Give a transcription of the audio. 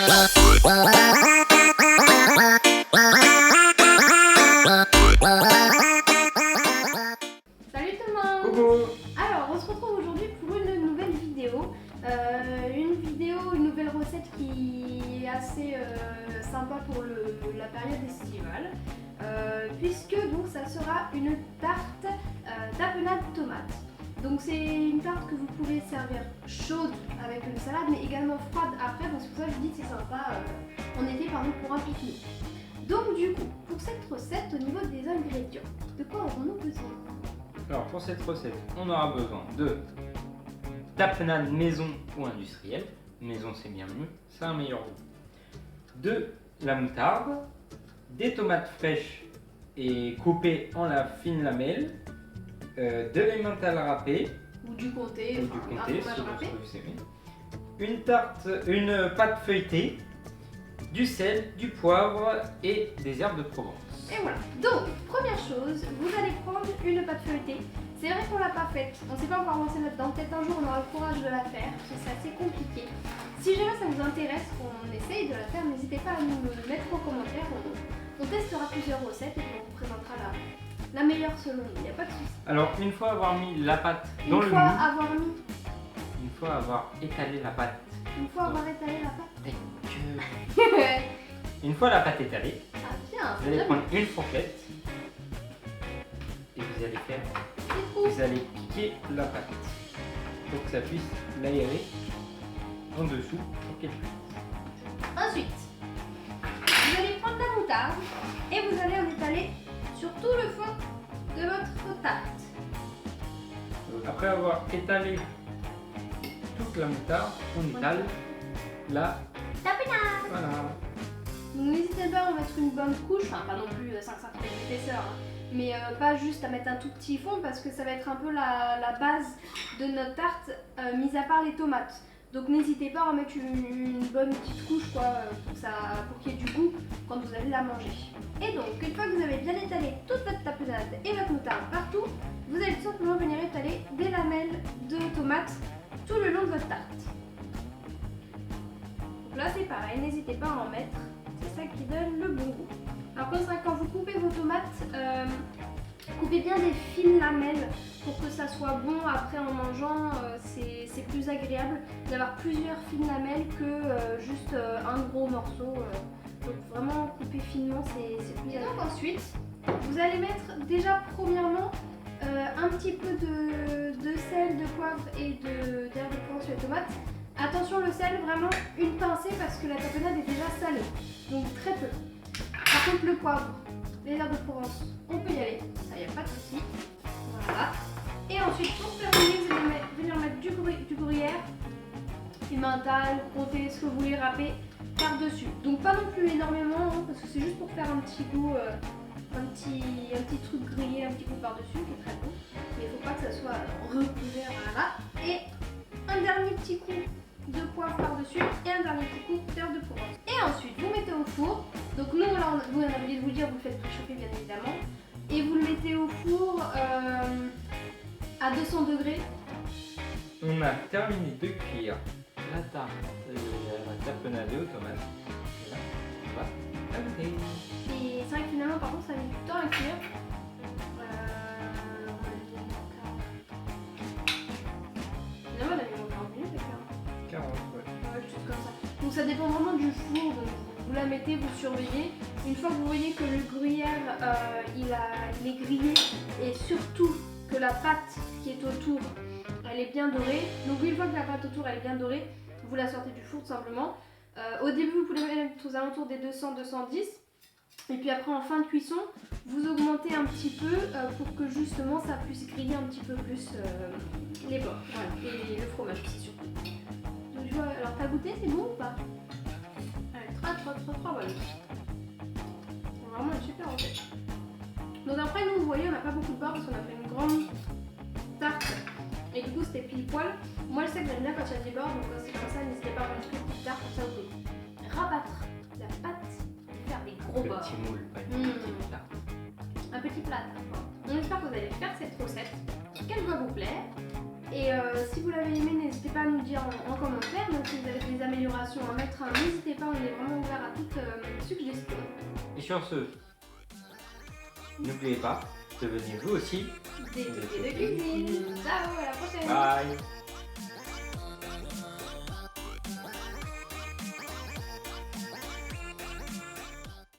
Salut tout le monde. Coucou. Alors on se retrouve aujourd'hui pour une nouvelle vidéo. Une nouvelle recette qui est assez sympa pour la période estivale. Puisque donc ça sera une tarte tapenade tomate. Donc c'est une tarte que vous pouvez servir chaude avec une salade mais également froide après, donc c'est pour ça que je dis que c'est sympa en été par exemple pour un pique-nique. Donc du coup, pour cette recette au niveau des ingrédients, de quoi aurons-nous besoin? Alors pour cette recette, on aura besoin de tapenade maison ou industrielle. Maison c'est bien mieux, c'est un meilleur goût. De la moutarde, des tomates fraîches et coupées en fines lamelles, de l'emmental râpé Ou du comté, ou du comté si râpé. vous aimez, une pâte feuilletée, du sel, du poivre et des herbes de Provence. Et voilà. Donc, première chose, vous allez prendre une pâte feuilletée. C'est vrai qu'on l'a pas faite, on ne s'est pas encore lancé là-dedans. Peut-être un jour on aura le courage de la faire, parce que c'est assez compliqué. Si jamais ça vous intéresse qu'on essaye de la faire, n'hésitez pas à nous le mettre en commentaire. On testera plusieurs recettes et puis on vous présentera la meilleure selon nous, il n'y a pas de souci. Alors une fois avoir mis la pâte dans le moule, une fois avoir étalé la pâte, Une fois avoir étalé la pâte. une fois la pâte étalée, Ah bien, vous allez prendre une fourchette et vous allez piquer la pâte pour que ça puisse l'aérer en dessous pour qu'elle cuise. Ensuite, vous allez prendre la moutarde et vous allez en étaler sur tout le fond de votre tarte. Après avoir étalé toute la moutarde, on étale la tapenade. Voilà. Donc n'hésitez pas à en mettre une bonne couche, enfin pas non plus 5 cm d'épaisseur, hein, mais pas juste à mettre un tout petit fond parce que ça va être un peu la base de notre tarte, mis à part les tomates. Donc n'hésitez pas à en mettre une bonne petite couche quoi, pour qu'il y ait du goût quand vous allez la manger. Et donc une fois que vous avez bien étalé toute votre tapenade et votre moutarde partout, vous allez tout simplement venir étaler des lamelles de tomates tout le long de votre tarte. Donc là c'est pareil, n'hésitez pas à en mettre, c'est ça qui donne le bon goût. Alors comme ça, quand vous coupez vos tomates, coupez bien des fines lamelles pour que ça soit bon après en mangeant, c'est plus agréable d'avoir plusieurs fines lamelles que juste un gros morceau. Donc vraiment couper finement c'est plus agréable. Donc ensuite, vous allez mettre déjà premièrement un petit peu de sel, de poivre et d'herbe de Provence sur les tomates. Attention le sel, vraiment une pincée parce que la tapenade est déjà salée, donc très peu. Par contre le poivre, les herbes de Provence, on peut y aller, ça y a pas de souci. Voilà. Et ensuite pour terminer, vous allez venir mettre du gruyère, du mental, comté, ce que vous voulez râper par-dessus. Donc pas non plus énormément, hein, parce que c'est juste pour faire un petit goût, un petit truc grillé, un petit coup par-dessus qui est très bon. Mais il ne faut pas que ça soit recouvert, voilà. Et un dernier petit coup de poivre par-dessus et un dernier petit coup d'herbe de Provence. Et ensuite, vous mettez au four. Donc nous, là, on a oublié de vous le dire, vous le faites préchauffer bien évidemment. Et vous le mettez au four à 200 degrés. On a terminé de cuire la tarte, la tapenade aux tomates. Et là, on va ajouter. Et c'est vrai que finalement, par contre, ça met du temps à cuire. Finalement, elle a mis 40 minutes à cuire. 40, ouais. Ouais, quelque chose comme ça. Donc ça dépend vraiment du four, donc vous la mettez, vous surveillez. Une fois que vous voyez que le gruyère il est grillé et surtout que la pâte qui est autour elle est bien dorée. Donc une fois que la pâte autour elle est bien dorée, vous la sortez du four tout simplement. Au début vous pouvez mettre aux alentours des 200-210 et puis après en fin de cuisson vous augmentez un petit peu pour que justement ça puisse griller un petit peu plus les bords, voilà, et le fromage aussi surtout. Donc, alors t'as goûté, c'est bon ou pas? Très bon. C'est vraiment une super recette. Donc après nous vous voyez on n'a pas beaucoup de beurre parce qu'on a fait une grande tarte et du coup c'était pile poil. Moi je sais que j'aime bien quand il y a du beurre, donc c'est comme ça, n'hésitez pas à faire une petite tarte comme ça vous pouvez rabattre la pâte et faire des gros beurres. Petit moule, pas une petite tarte. Un petit plat. On espère que vous allez faire cette recette, qu'elle va vous plaire. Et si vous l'avez aimé, n'hésitez pas à nous dire en commentaire. Donc si vous avez des d'amélioration à mettre, hein, n'hésitez pas, on est vraiment ouvert à toute suggestion. Et sur ce, n'oubliez pas, devenez vous aussi Des idées de cuisine. Ciao, à la prochaine. Bye.